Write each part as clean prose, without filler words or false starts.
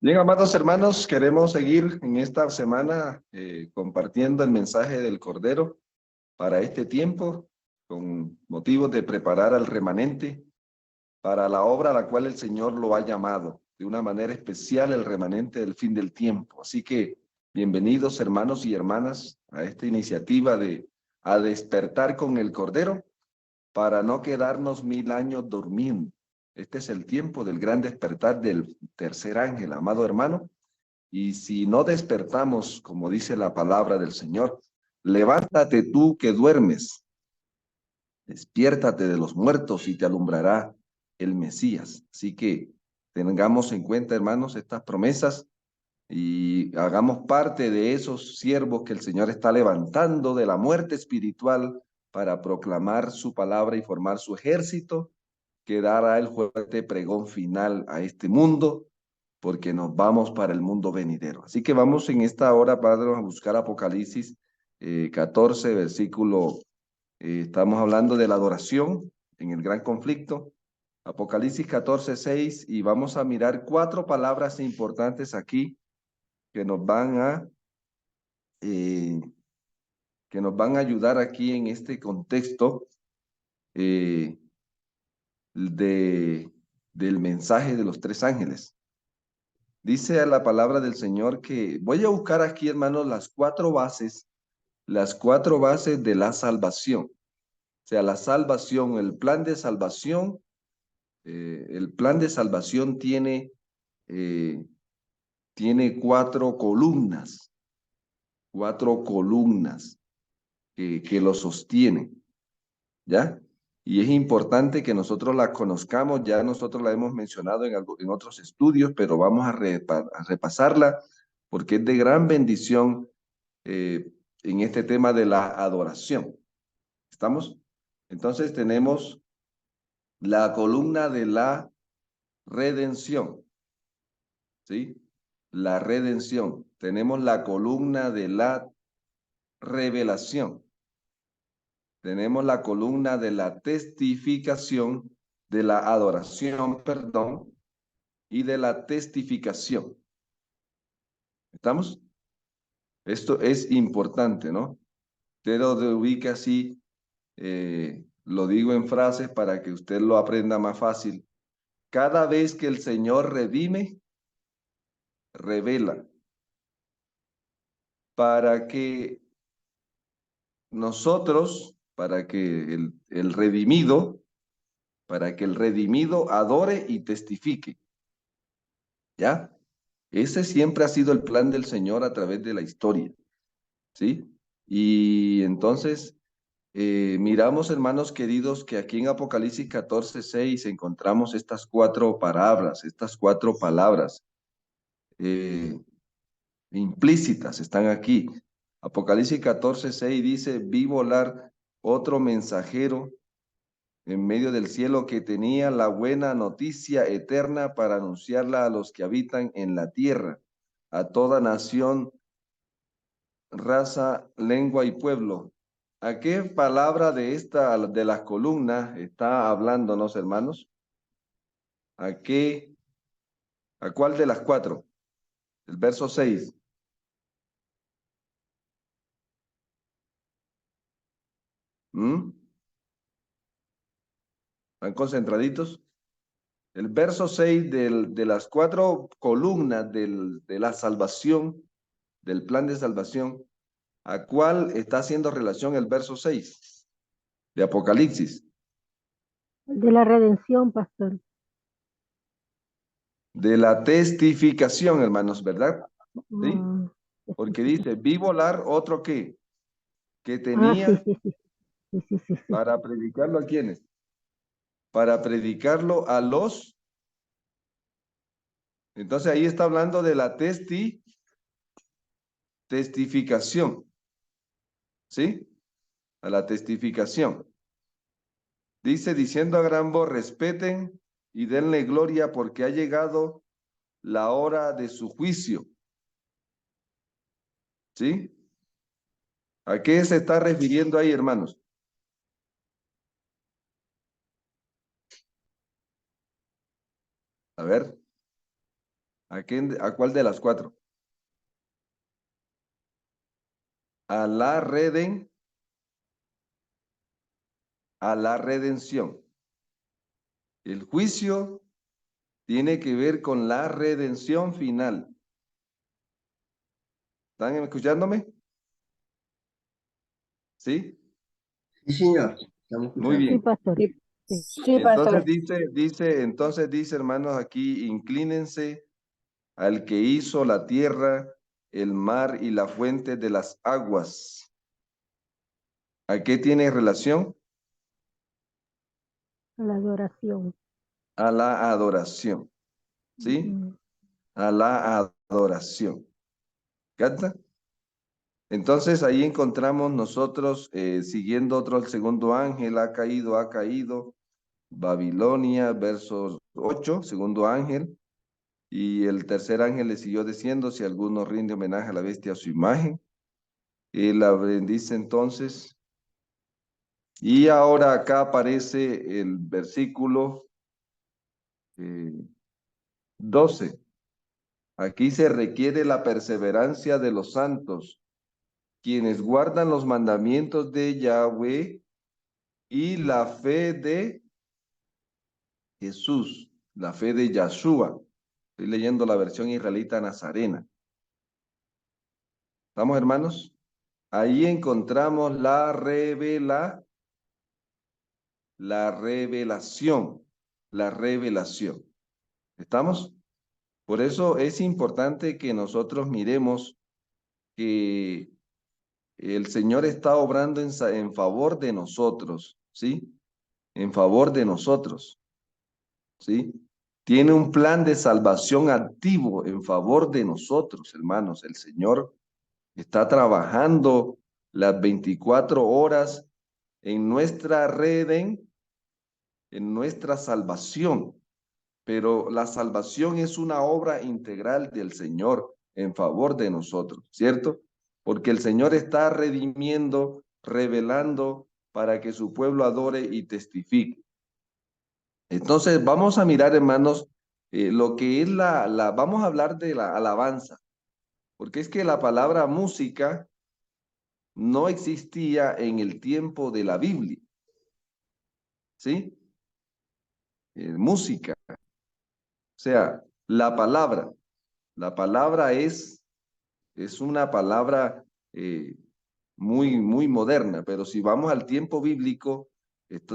Bien, amados hermanos, queremos seguir en esta semana compartiendo el mensaje del Cordero para este tiempo, con motivos de preparar al remanente para la obra a la cual el Señor lo ha llamado, de una manera especial el remanente del fin del tiempo. Así que bienvenidos hermanos y hermanas a esta iniciativa de a despertar con el Cordero para no quedarnos 1000 años durmiendo. Este es el tiempo del gran despertar del tercer ángel, amado hermano. Y si no despertamos, como dice la palabra del Señor, levántate tú que duermes, despiértate de los muertos y te alumbrará el Mesías. Así que tengamos en cuenta, hermanos, estas promesas y hagamos parte de esos siervos que el Señor está levantando de la muerte espiritual para proclamar su palabra y formar su ejército, que dará el fuerte pregón final a este mundo, porque nos vamos para el mundo venidero. Así que vamos en esta hora, Padre, a buscar Apocalipsis 14, versículo, estamos hablando de la adoración en el gran conflicto. Apocalipsis 14, 6, y vamos a mirar 4 palabras importantes aquí que nos van a, eh, que nos van a ayudar aquí en este contexto eh, de, del mensaje de los 3 ángeles. Dice a la palabra del Señor que voy a buscar aquí, hermanos, las cuatro bases de la salvación. O sea, la salvación, el plan de salvación eh, tiene 4 columnas que lo sostienen, ¿ya? Y es importante que nosotros la conozcamos, ya nosotros la hemos mencionado en otros estudios, pero vamos a repasarla porque es de gran bendición en este tema de la adoración. ¿Estamos? Entonces tenemos la columna de la redención, ¿sí? La redención. Tenemos la columna de la revelación. Tenemos la columna de la testificación, de la adoración, perdón, y de la testificación. ¿Estamos? Esto es importante, ¿no? Usted lo ubica así, lo digo en frases para que usted lo aprenda más fácil. Cada vez que el Señor redime, revela, para que nosotros, para que el redimido adore y testifique, ¿ya? Ese siempre ha sido el plan del Señor a través de la historia, ¿sí? Y entonces, miramos, hermanos queridos, que aquí en Apocalipsis 14, 6 encontramos estas 4 palabras, eh, implícitas, están aquí. Apocalipsis 14, 6 dice, vi volar otro mensajero en medio del cielo que tenía la buena noticia eterna para anunciarla a los que habitan en la tierra, a toda nación, raza, lengua y pueblo. ¿A qué palabra de las columnas está hablándonos, hermanos? ¿A qué, a cuál de las 4? El verso 6. ¿Mm? ¿Están concentraditos? El verso 6 de las 4 columnas de la salvación, del plan de salvación, ¿a cuál está haciendo relación el verso 6 de Apocalipsis? De la redención, pastor. De la testificación, hermanos, ¿verdad? ¿Sí? Ah, Porque dice, vi volar otro que sí, tenía sí, sí, sí, sí, sí, sí. para predicarlo a quienes, para predicarlo a los, entonces ahí está hablando de la testificación, ¿sí? A la testificación. Dice, diciendo a gran voz, respeten y denle gloria porque ha llegado la hora de su juicio, ¿sí? ¿A qué se está refiriendo ahí, hermanos? A ver, ¿A cuál de las cuatro? A la redención. El juicio tiene que ver con la redención final. ¿Están escuchándome? ¿Sí? Sí, señor. Estamos Muy escuchando. Sí, bien. pastor. Sí, Sí. sí, Entonces pastor. dice, hermanos, aquí, inclínense al que hizo la tierra, el mar y la fuente de las aguas. ¿A qué tiene relación? La adoración. A la adoración, ¿sí? Ujú. A la adoración. ¿Capta? Entonces ahí encontramos nosotros, siguiendo otro, el segundo ángel ha caído, Babilonia, versos 8, segundo ángel, y el tercer ángel le siguió diciendo, si alguno rinde homenaje a la bestia a su imagen, él la bendice entonces. Y ahora acá aparece el versículo 12. Aquí se requiere la perseverancia de los santos, quienes guardan los mandamientos de Yahweh y la fe de Jesús, la fe de Yahshua. Estoy leyendo la versión israelita nazarena. ¿Estamos, hermanos? Ahí encontramos la revelación. ¿Estamos? Por eso es importante que nosotros miremos que el Señor está obrando en favor de nosotros, ¿sí? En favor de nosotros, ¿sí? Tiene un plan de salvación activo en favor de nosotros, hermanos. El Señor está trabajando las 24 horas en nuestra en nuestra salvación. Pero la salvación es una obra integral del Señor en favor de nosotros, ¿cierto? Porque el Señor está redimiendo, revelando para que su pueblo adore y testifique. Entonces, vamos a mirar, hermanos, lo que es vamos a hablar de la alabanza, porque es que la palabra música no existía en el tiempo de la Biblia, ¿sí? Música, o sea, la palabra es una palabra muy moderna, pero si vamos al tiempo bíblico,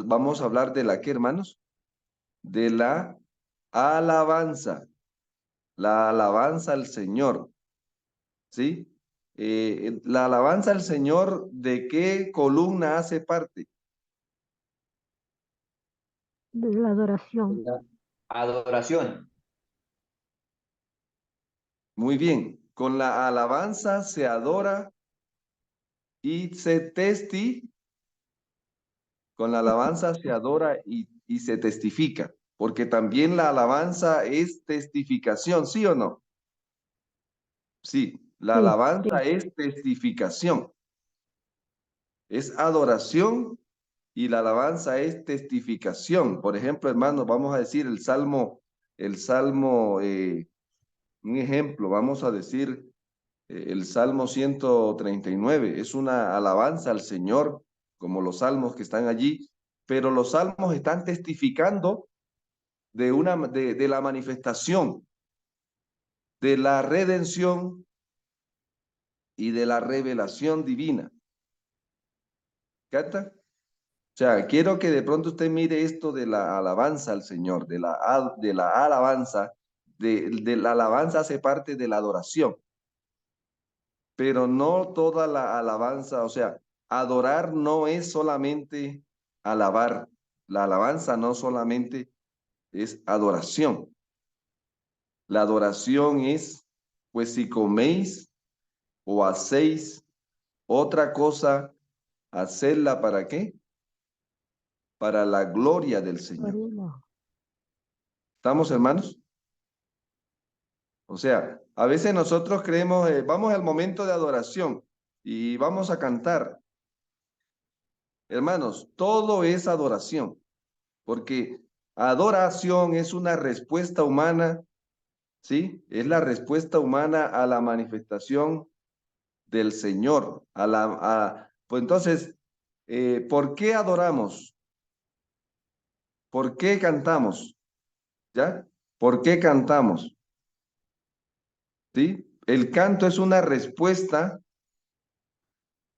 vamos a hablar de la, ¿qué, hermanos? De la alabanza al Señor, ¿sí? La alabanza al Señor, ¿de qué columna hace parte? De la adoración. La adoración. Muy bien, con la alabanza se adora y con la alabanza se adora y se testifica, porque también la alabanza es testificación, ¿sí o no? Sí, la Sí, alabanza sí. es testificación, es adoración y la alabanza es testificación. Por ejemplo, hermanos, vamos a decir un ejemplo, vamos a decir el Salmo 139, es una alabanza al Señor, como los salmos que están allí, pero los salmos están testificando de la manifestación, de la redención y de la revelación divina. ¿Capta? O sea, quiero que de pronto usted mire esto de la alabanza al Señor, de la alabanza, de la alabanza hace parte de la adoración, pero no toda la alabanza, o sea, adorar no es solamente alabar, la alabanza no solamente es adoración, la adoración es, pues si coméis o hacéis otra cosa, hacerla ¿para qué? Para la gloria del Señor. Gloria. ¿Estamos, hermanos? O sea, a veces nosotros creemos, vamos al momento de adoración y vamos a cantar. Hermanos, todo es adoración, porque adoración es una respuesta humana, ¿sí? Es la respuesta humana a la manifestación del Señor. Pues entonces, ¿por qué adoramos? ¿Por qué cantamos? ¿Ya? ¿Por qué cantamos? ¿Sí? El canto es una respuesta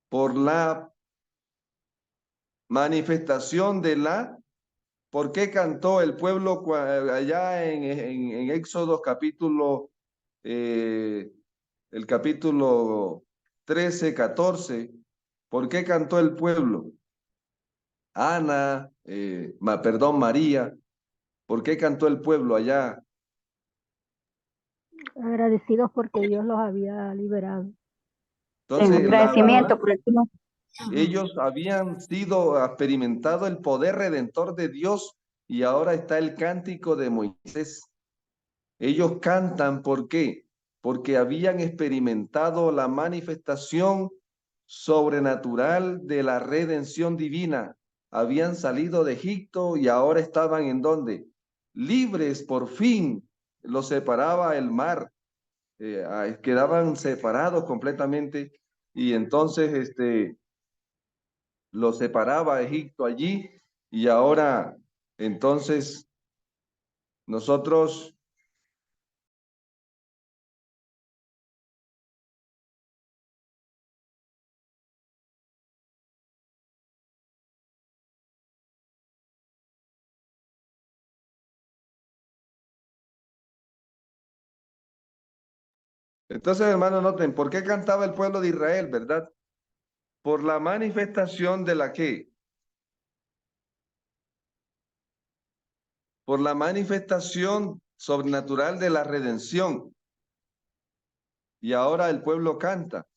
por la manifestación de la... ¿Por qué cantó el pueblo allá en Éxodo capítulo, el capítulo 13, 14? ¿Por qué cantó el pueblo? Ana, perdón, María, ¿por qué cantó el pueblo allá? Agradecidos porque Dios los había liberado. En Entonces, la alabanza, agradecimiento por el triunfo. ellos habían sido experimentado el poder redentor de Dios y ahora está el cántico de Moisés. Ellos cantan, ¿por qué? Porque habían experimentado la manifestación sobrenatural de la redención divina. Habían salido de Egipto y ahora estaban ¿en dónde? Libres, por fin. Los separaba el mar. Quedaban separados completamente y entonces los separaba Egipto allí y ahora entonces nosotros... Entonces, hermanos, noten, ¿por qué cantaba el pueblo de Israel, verdad? Por la manifestación de la qué? Por la manifestación sobrenatural de la redención. Y ahora el pueblo canta,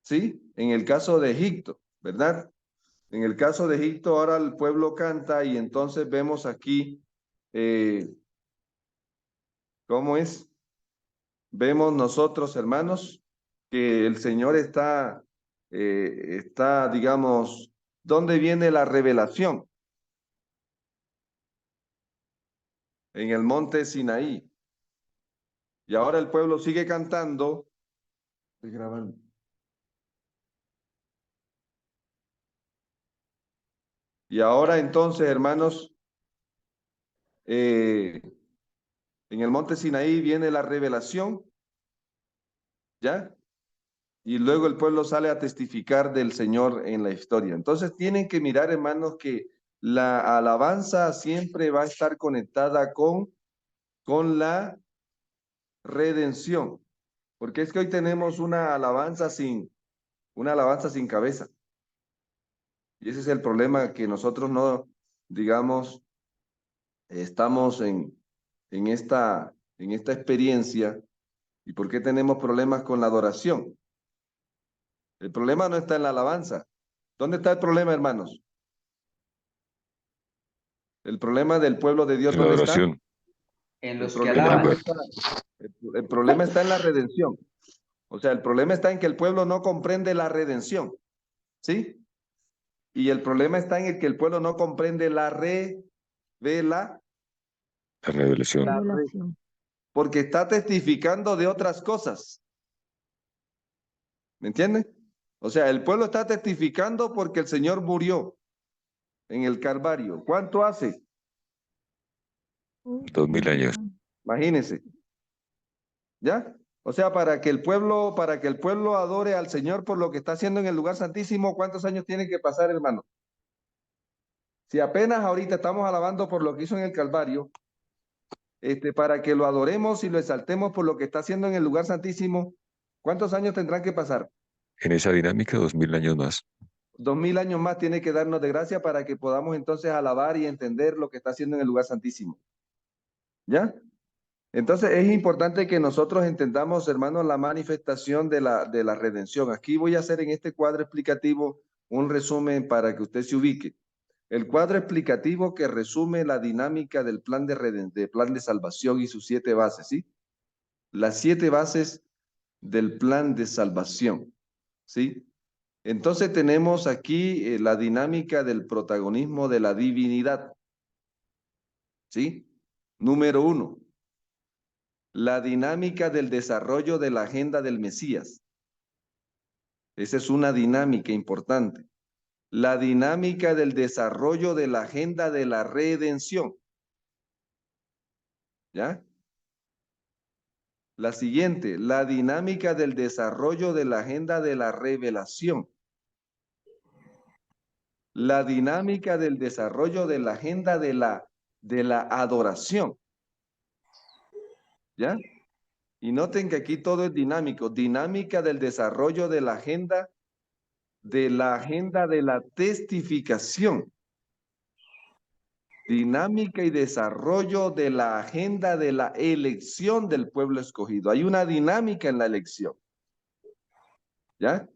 ¿sí? En el caso de Egipto, ¿verdad? En el caso de Egipto, ahora el pueblo canta y entonces vemos aquí, ¿cómo es? Vemos nosotros, hermanos, que el Señor está, digamos, ¿dónde viene la revelación? En el monte Sinaí. Y ahora el pueblo sigue cantando. Estoy grabando. Y ahora entonces, hermanos, en el monte Sinaí viene la revelación, ¿ya? Y luego el pueblo sale a testificar del Señor en la historia. Entonces tienen que mirar, hermanos, que la alabanza siempre va a estar conectada con la redención. Porque es que hoy tenemos una alabanza sin cabeza. Y ese es el problema que nosotros no, digamos, estamos en esta experiencia. ¿Y por qué tenemos problemas con la adoración? El problema no está en la alabanza. ¿Dónde está el problema, hermanos? El problema del pueblo de Dios, En la ¿dónde está? adoración, En El los que en el problema no lugar. alaban. está, el problema está en la redención. O sea, el problema está en que el pueblo no comprende la redención, ¿sí? Y el problema está en el que el pueblo no comprende la revelación, La revelación. Revelación. porque está testificando de otras cosas. ¿Me entienden? O sea, el pueblo está testificando porque el Señor murió en el Calvario. ¿Cuánto hace? 2000 años. Imagínense. ¿Ya? O sea, para que el pueblo adore al Señor por lo que está haciendo en el lugar santísimo, ¿cuántos años tienen que pasar, hermano? Si apenas ahorita estamos alabando por lo que hizo en el Calvario, para que lo adoremos y lo exaltemos por lo que está haciendo en el lugar santísimo, ¿cuántos años tendrán que pasar? En esa dinámica, 2000 años más. 2000 años más tiene que darnos de gracia para que podamos entonces alabar y entender lo que está haciendo en el lugar santísimo. ¿Ya? Entonces es importante que nosotros entendamos, hermanos, la manifestación de la redención. Aquí voy a hacer en este cuadro explicativo un resumen para que usted se ubique. El cuadro explicativo que resume la dinámica del plan de plan de salvación y sus 7 bases, ¿sí? Las 7 bases del plan de salvación, ¿sí? Entonces tenemos aquí la dinámica del protagonismo de la divinidad, ¿sí? Número 1. La dinámica del desarrollo de la agenda del Mesías. Esa es una dinámica importante. La dinámica del desarrollo de la agenda de la redención. ¿Ya? La siguiente, la dinámica del desarrollo de la agenda de la revelación. La dinámica del desarrollo de la agenda de la adoración. ¿Ya? Y noten que aquí todo es dinámico. Dinámica del desarrollo de la agenda de la testificación. Dinámica y desarrollo de la agenda de la elección del pueblo escogido. Hay una dinámica en la elección. ¿Ya?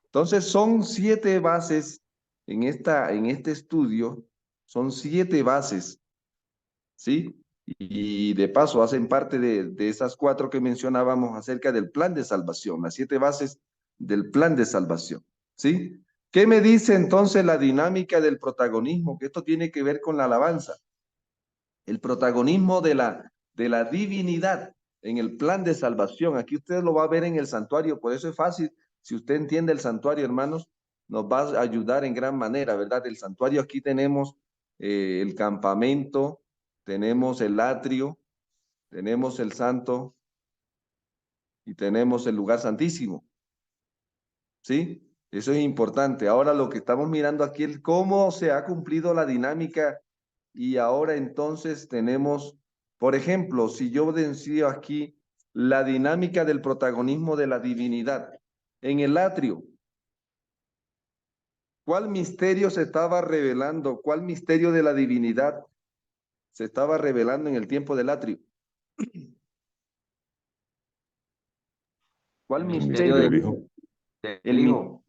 Entonces son 7 bases en este estudio, son 7 bases, ¿sí? Y de paso hacen parte de esas 4 que mencionábamos acerca del plan de salvación, las 7 bases del plan de salvación, ¿sí? ¿Qué me dice entonces la dinámica del protagonismo? Que esto tiene que ver con la alabanza. El protagonismo de la divinidad en el plan de salvación. Aquí usted lo va a ver en el santuario, por eso es fácil. Si usted entiende el santuario, hermanos, nos va a ayudar en gran manera, ¿verdad? El santuario, aquí tenemos el campamento, tenemos el atrio, tenemos el santo y tenemos el lugar santísimo. ¿Sí? Eso es importante. Ahora lo que estamos mirando aquí es cómo se ha cumplido la dinámica y ahora entonces tenemos, por ejemplo, si yo decía aquí la dinámica del protagonismo de la divinidad en el atrio, ¿cuál misterio se estaba revelando? ¿Cuál misterio de la divinidad se estaba revelando en el tiempo del atrio? ¿Cuál El misterio? misterio del Hijo. del Hijo.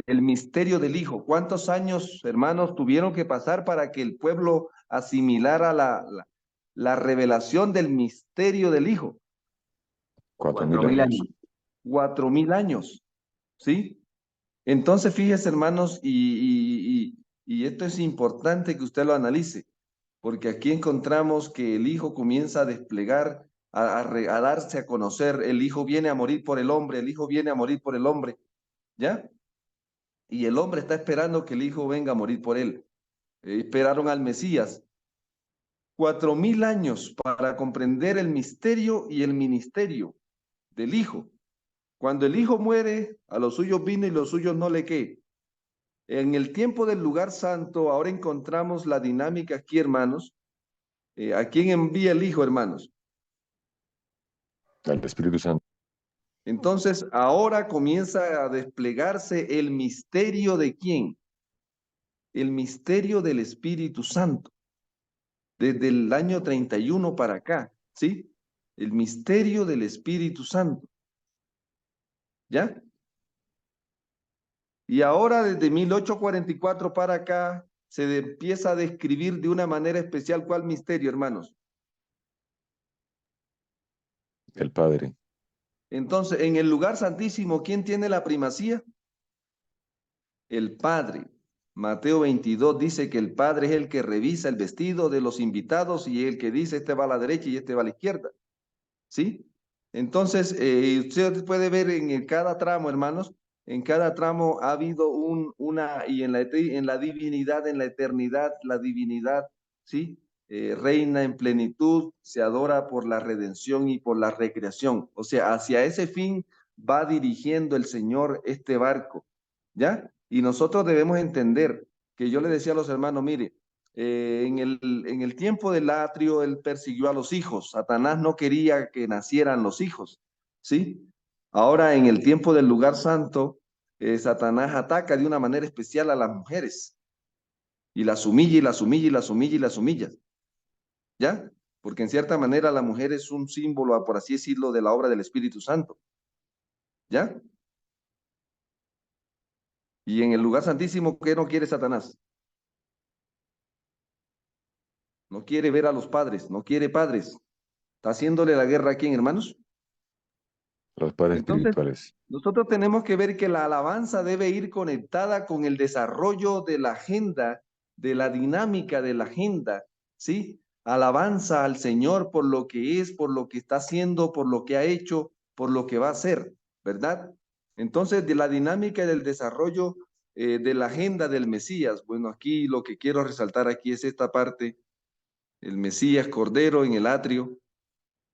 El misterio del Hijo. ¿Cuántos años, hermanos, tuvieron que pasar para que el pueblo asimilara la revelación del misterio del Hijo? 4.000 años. 4.000 años, ¿sí? Entonces, fíjese, hermanos, y esto es importante que usted lo analice, porque aquí encontramos que el Hijo comienza a desplegar, a darse a conocer. El Hijo viene a morir por el hombre, el Hijo viene a morir por el hombre, ¿ya? Y el hombre está esperando que el Hijo venga a morir por él. Esperaron al Mesías 4.000 años para comprender el misterio y el ministerio del Hijo. Cuando el Hijo muere, a los suyos vino y los suyos no le qué. En el tiempo del lugar santo, ahora encontramos la dinámica aquí, hermanos. ¿A quién envía el Hijo, hermanos? Al Espíritu Santo. Entonces, ahora comienza a desplegarse el misterio de ¿quién? El misterio del Espíritu Santo. Desde el año 31 para acá, ¿sí? El misterio del Espíritu Santo. ¿Ya? Y ahora desde 1844 para acá se empieza a describir de una manera especial ¿cuál misterio, hermanos? El Padre. Entonces, en el lugar santísimo, ¿quién tiene la primacía? El Padre. Mateo 22 dice que el Padre es el que revisa el vestido de los invitados y el que dice este va a la derecha y este va a la izquierda. ¿Sí? Entonces, usted puede ver en cada tramo, hermanos, en cada tramo ha habido y en la divinidad, en la eternidad, la divinidad, ¿sí? Reina en plenitud, se adora por la redención y por la recreación. O sea, hacia ese fin va dirigiendo el Señor este barco, ¿ya? Y nosotros debemos entender que yo le decía a los hermanos, mire, en el tiempo del atrio, él persiguió a los hijos. Satanás no quería que nacieran los hijos, ¿sí? Ahora, en el tiempo del lugar santo, Satanás ataca de una manera especial a las mujeres y las humilla y las humilla y las humilla y las humilla, ¿ya? Porque en cierta manera la mujer es un símbolo, por así decirlo, de la obra del Espíritu Santo, ¿ya? Y en el lugar santísimo, ¿qué no quiere Satanás? No quiere ver a los padres, no quiere padres. ¿Está haciéndole la guerra a quién, hermanos? Los padres Entonces, espirituales. nosotros tenemos que ver que la alabanza debe ir conectada con el desarrollo de la agenda, de la dinámica de la agenda, ¿sí? alabanza al Señor por lo que es, por lo que está haciendo, por lo que ha hecho, por lo que va a hacer, ¿verdad? Entonces, de la dinámica del desarrollo de la agenda del Mesías, bueno, aquí lo que quiero resaltar aquí es esta parte, el Mesías Cordero en el atrio,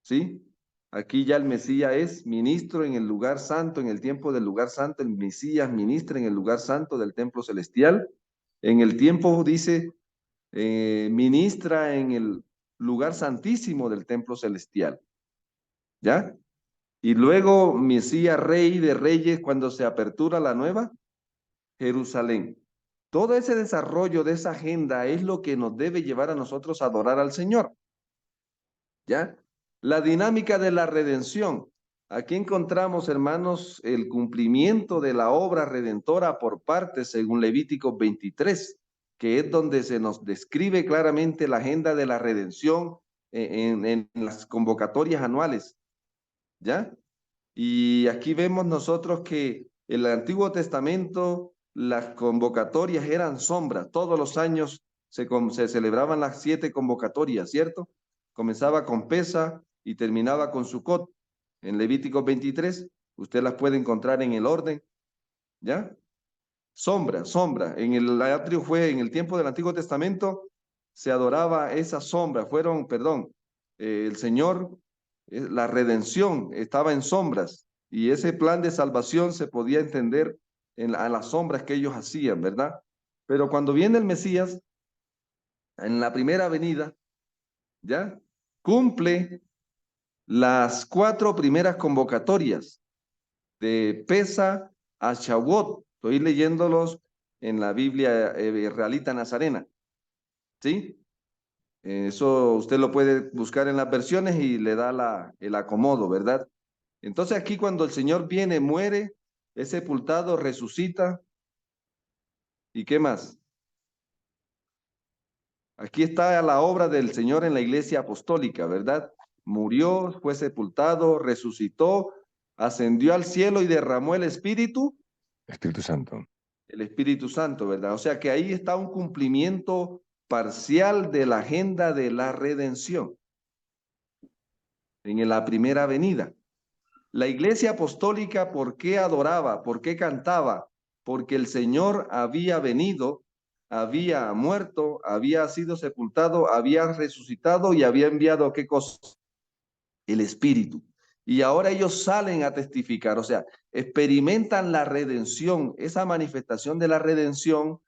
¿sí? Aquí ya el Mesías es ministro en el lugar santo, en el tiempo del lugar santo, el Mesías ministra en el lugar santo del templo celestial. En el tiempo, dice, ministra en el lugar santísimo del templo celestial, ¿ya? Y luego Mesías rey de reyes cuando se apertura la nueva Jerusalén. Todo ese desarrollo de esa agenda es lo que nos debe llevar a nosotros a adorar al Señor, ¿ya? La dinámica de la redención. Aquí encontramos, hermanos, el cumplimiento de la obra redentora por partes, según Levítico 23, que es donde se nos describe claramente la agenda de la redención en las convocatorias anuales, ¿ya? Y aquí vemos nosotros que en el Antiguo Testamento las convocatorias eran sombras. Todos los años se celebraban las 7 convocatorias, ¿cierto? Comenzaba con Pesa y terminaba con Sucot. En Levítico 23, usted las puede encontrar en el orden, ¿ya? Sombra, sombra. En el atrio fue, en el tiempo del Antiguo Testamento, se adoraba esa sombra. El Señor, la redención estaba en sombras y ese plan de salvación se podía entender a las sombras que ellos hacían, ¿verdad? Pero cuando viene el Mesías, en la primera venida, ¿ya? Cumple las 4 primeras convocatorias de Pesa a Shavuot. Estoy leyéndolos en la Biblia israelita nazarena, ¿sí? Eso usted lo puede buscar en las versiones y le da el acomodo, ¿verdad? Entonces aquí cuando el Señor viene, muere, es sepultado, resucita, ¿y qué más? Aquí está la obra del Señor en la iglesia apostólica, ¿verdad? Murió, fue sepultado, resucitó, ascendió al cielo y derramó Espíritu Santo. el Espíritu Santo, ¿verdad? O sea que ahí está un cumplimiento parcial de la agenda de la redención en la primera venida. La iglesia apostólica, ¿por qué adoraba? ¿Por qué cantaba? Porque el Señor había venido, había muerto, había sido sepultado, había resucitado y había enviado, ¿qué cosa? El Espíritu. Y ahora ellos salen a testificar, o sea, experimentan la redención, esa manifestación de la redención,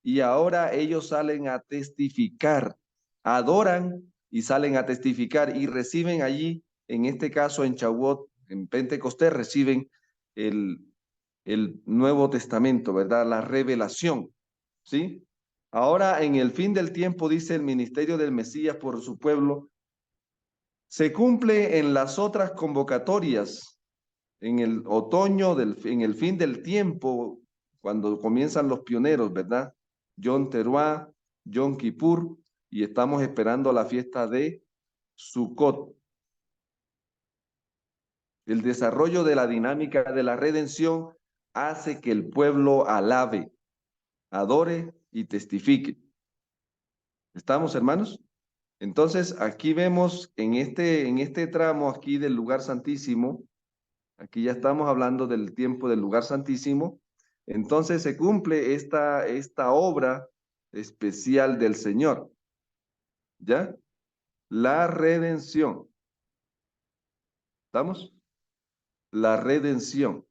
y ahora ellos salen a testificar, adoran y salen a testificar y reciben allí, en este caso en Shavuot, en Pentecostés, reciben el, el Nuevo Testamento, ¿verdad? La revelación, ¿sí? Ahora en el fin del tiempo, dice el ministerio del Mesías por su pueblo, se cumple en las otras convocatorias, en el otoño, en el fin del tiempo, cuando comienzan los pioneros, ¿verdad? Yom Teruah, Yom Kippur, y estamos esperando la fiesta de Sukkot. El desarrollo de la dinámica de la redención hace que el pueblo alabe, adore y testifique. ¿Estamos, hermanos? Entonces, aquí vemos en este tramo aquí del lugar santísimo, aquí ya estamos hablando del tiempo del lugar santísimo, entonces se cumple esta obra especial del Señor, ¿ya? La redención. ¿Estamos? La redención.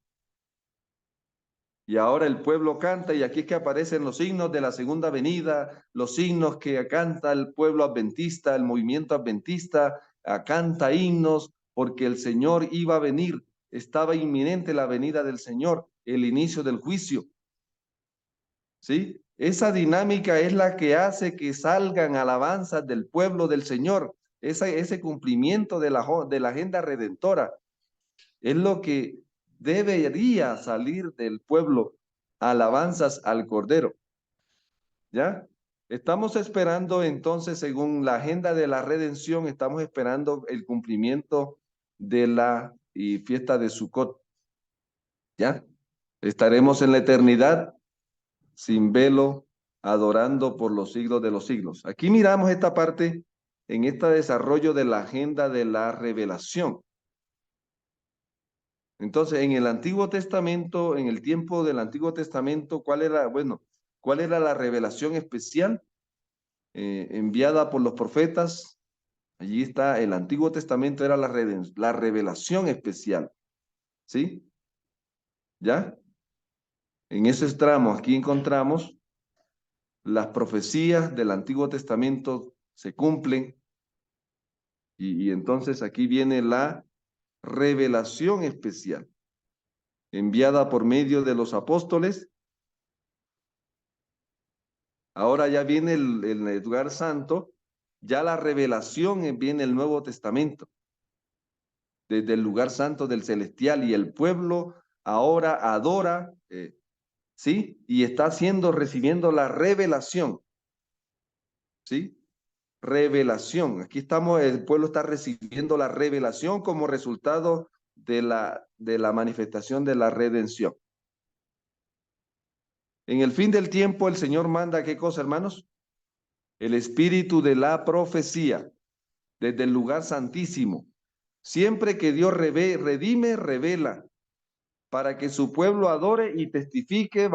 Y ahora el pueblo canta, y aquí es que aparecen los signos de la segunda venida, los signos que canta el pueblo adventista, el movimiento adventista, canta himnos, porque el Señor iba a venir, estaba inminente la venida del Señor, el inicio del juicio. ¿Sí? Esa dinámica es la que hace que salgan alabanzas del pueblo del Señor, ese cumplimiento de la agenda redentora. Es lo que debería salir del pueblo, alabanzas al Cordero. ¿Ya? Estamos esperando entonces, según la agenda de la redención, estamos esperando el cumplimiento de la fiesta de Sukkot. ¿Ya? Estaremos en la eternidad sin velo, adorando por los siglos de los siglos. Aquí miramos esta parte en este desarrollo de la agenda de la revelación. Entonces, en el Antiguo Testamento, en el tiempo del Antiguo Testamento, ¿cuál era la revelación especial enviada por los profetas? Allí está, el Antiguo Testamento era la revelación especial, ¿sí? ¿Ya? En esos tramos aquí encontramos las profecías del Antiguo Testamento se cumplen y entonces aquí viene la revelación especial enviada por medio de los apóstoles. Ahora ya viene el lugar santo, ya la revelación viene el Nuevo Testamento, desde el lugar santo del celestial, y el pueblo ahora adora, ¿sí? Y está recibiendo la revelación, ¿sí? Revelación. Aquí estamos, el pueblo está recibiendo la revelación como resultado de la manifestación de la redención. En el fin del tiempo, el Señor manda, ¿qué cosa, hermanos? El espíritu de la profecía, desde el lugar santísimo. Siempre que Dios redime, revela, para que su pueblo adore y testifique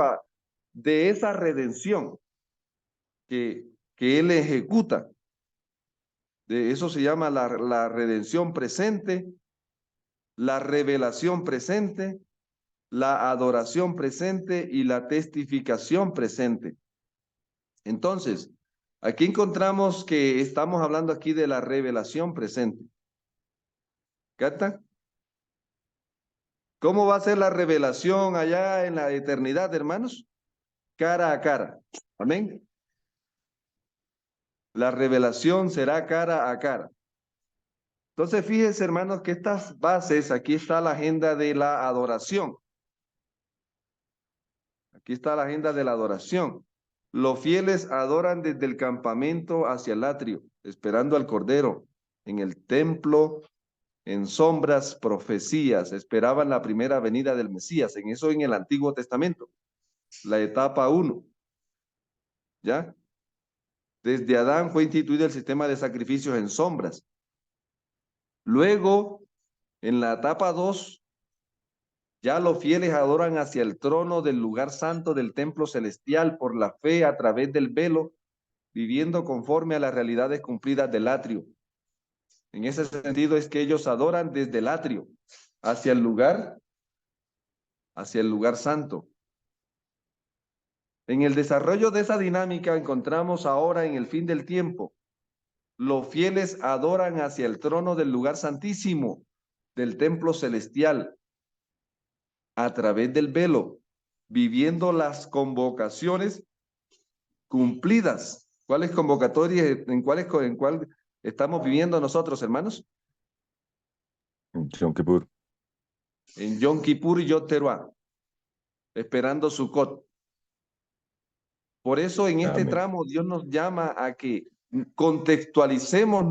de esa redención que Él ejecuta. De eso se llama la redención presente, la revelación presente, la adoración presente y la testificación presente. Entonces, aquí encontramos que estamos hablando aquí de la revelación presente. ¿Captan? ¿Cómo va a ser la revelación allá en la eternidad, hermanos? Cara a cara. Amén. La revelación será cara a cara. Entonces, fíjense, hermanos, que estas bases, aquí está la agenda de la adoración. Aquí está la agenda de la adoración. Los fieles adoran desde el campamento hacia el atrio, esperando al Cordero. En el templo, en sombras, profecías, esperaban la primera venida del Mesías. En eso en el Antiguo Testamento, la etapa 1. ¿Ya? Desde Adán fue instituido el sistema de sacrificios en sombras. Luego, en la etapa 2, ya los fieles adoran hacia el trono del lugar santo del templo celestial por la fe a través del velo, viviendo conforme a las realidades cumplidas del atrio. En ese sentido es que ellos adoran desde el atrio hacia el lugar santo. En el desarrollo de esa dinámica encontramos ahora en el fin del tiempo, los fieles adoran hacia el trono del lugar santísimo del templo celestial a través del velo, viviendo las convocaciones cumplidas. ¿Cuáles convocatorias, en cuál estamos viviendo nosotros, hermanos? En Yom Kippur. En Yom Kippur y Yom Teruah, esperando Sukkot. Por eso en este Amén. tramo Dios nos llama a que contextualicemos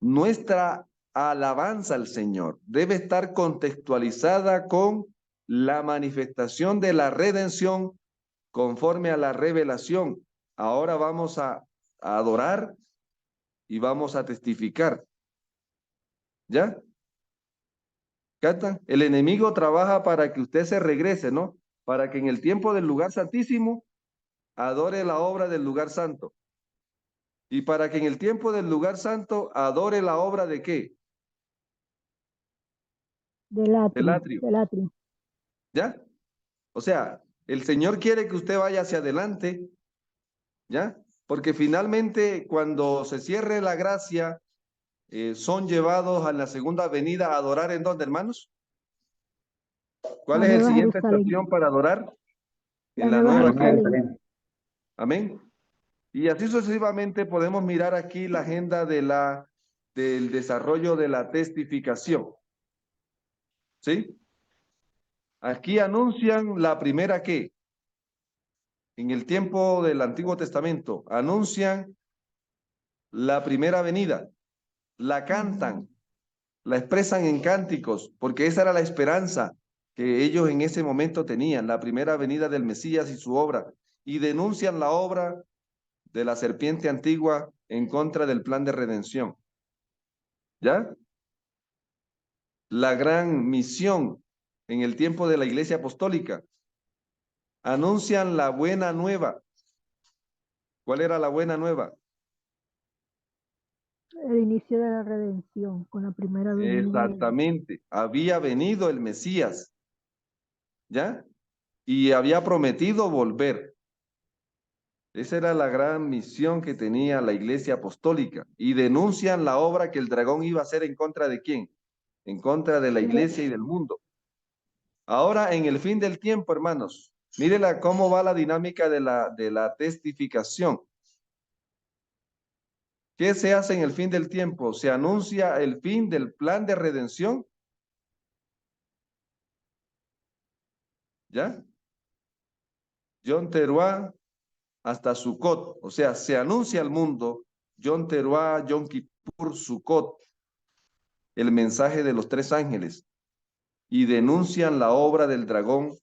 nuestra alabanza al Señor. Debe estar contextualizada con la manifestación de la redención conforme a la revelación. Ahora vamos a adorar y vamos a testificar. ¿Ya? ¿Captan? El enemigo trabaja para que usted se regrese, ¿no? Para que en el tiempo del lugar santísimo adore la obra del lugar santo. Y para que en el tiempo del lugar santo adore la obra de ¿qué? Del Del atrio, atrio. del atrio. ¿Ya? O sea, el Señor quiere que usted vaya hacia adelante, ¿ya? Porque finalmente cuando se cierre la gracia, son llevados a la segunda venida a adorar ¿en dónde, hermanos? ¿Cuál La es el Nueva siguiente Jerusalén. estación para adorar? En La la Nueva nueva Jerusalén. Amén. Y así sucesivamente podemos mirar aquí la agenda del desarrollo de la testificación. ¿Sí? Aquí anuncian la primera ¿qué? En el tiempo del Antiguo Testamento, anuncian la primera venida, la cantan, la expresan en cánticos, porque esa era la esperanza que ellos en ese momento tenían, la primera venida del Mesías y su obra, y denuncian la obra de la serpiente antigua en contra del plan de redención. ¿Ya? La gran misión en el tiempo de la Iglesia Apostólica. Anuncian la buena nueva. ¿Cuál era la buena nueva? El inicio de la redención con la primera venida. Exactamente. Había venido el Mesías. ¿Ya? Y había prometido volver. Esa era la gran misión que tenía la Iglesia Apostólica. Y denuncian la obra que el dragón iba a hacer en contra de quién. En contra de la Iglesia y del mundo. Ahora, en el fin del tiempo, hermanos, mírenla cómo va la dinámica de la testificación. ¿Qué se hace en el fin del tiempo? Se anuncia el fin del plan de redención. ¿Ya? Yom Teruah hasta Sukkot. O sea, se anuncia al mundo Yom Teruah, Yom Kippur, Sukkot, el mensaje de los 3 ángeles. Y denuncian la obra del dragón,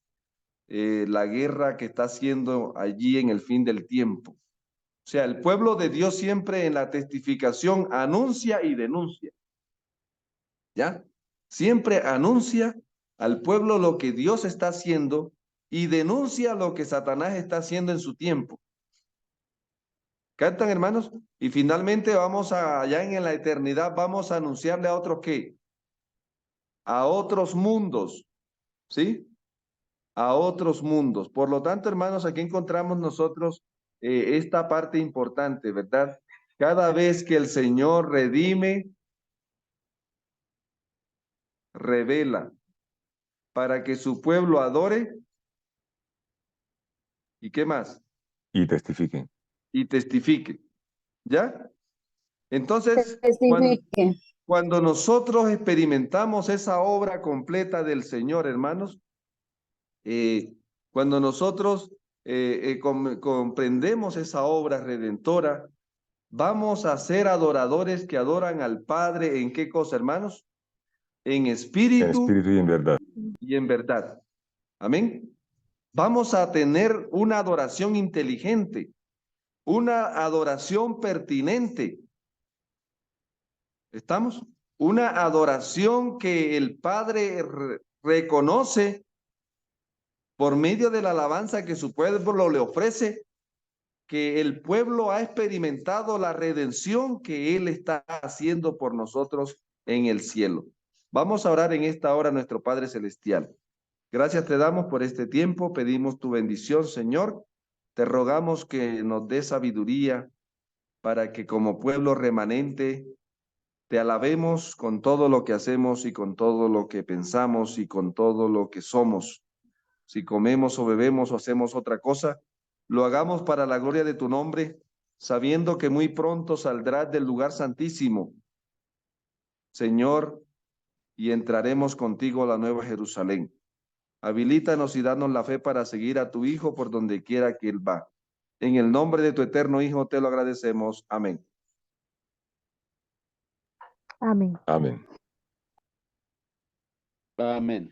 la guerra que está haciendo allí en el fin del tiempo. O sea, el pueblo de Dios siempre en la testificación anuncia y denuncia. ¿Ya? Siempre anuncia al pueblo lo que Dios está haciendo y denuncia lo que Satanás está haciendo en su tiempo. ¿Captan, hermanos? Y finalmente allá en la eternidad, vamos a anunciarle a otros ¿qué? A otros mundos, ¿sí? A otros mundos. Por lo tanto, hermanos, aquí encontramos nosotros esta parte importante, ¿verdad? Cada vez que el Señor redime, revela, para que su pueblo adore. ¿Y qué más? Y testifiquen. Y testifique. ¿Ya? Entonces, Testifique. cuando nosotros experimentamos esa obra completa del Señor, hermanos, cuando nosotros comprendemos esa obra redentora, vamos a ser adoradores que adoran al Padre. ¿En qué cosa, hermanos? En En espíritu espíritu y en verdad. y en verdad. Amén. Vamos a tener una adoración inteligente, una adoración pertinente. ¿Estamos? Una adoración que el Padre reconoce por medio de la alabanza que su pueblo le ofrece, que el pueblo ha experimentado la redención que Él está haciendo por nosotros en el cielo. Vamos a orar en esta hora a nuestro Padre Celestial. Gracias te damos por este tiempo, pedimos tu bendición, Señor. Te rogamos que nos dé sabiduría para que como pueblo remanente te alabemos con todo lo que hacemos y con todo lo que pensamos y con todo lo que somos. Si comemos o bebemos o hacemos otra cosa, lo hagamos para la gloria de tu nombre, sabiendo que muy pronto saldrás del lugar santísimo, Señor, y entraremos contigo a la nueva Jerusalén. Habilítanos y danos la fe para seguir a tu Hijo por donde quiera que Él va. En el nombre de tu eterno Hijo te lo agradecemos. Amén. Amén. Amén. Amén.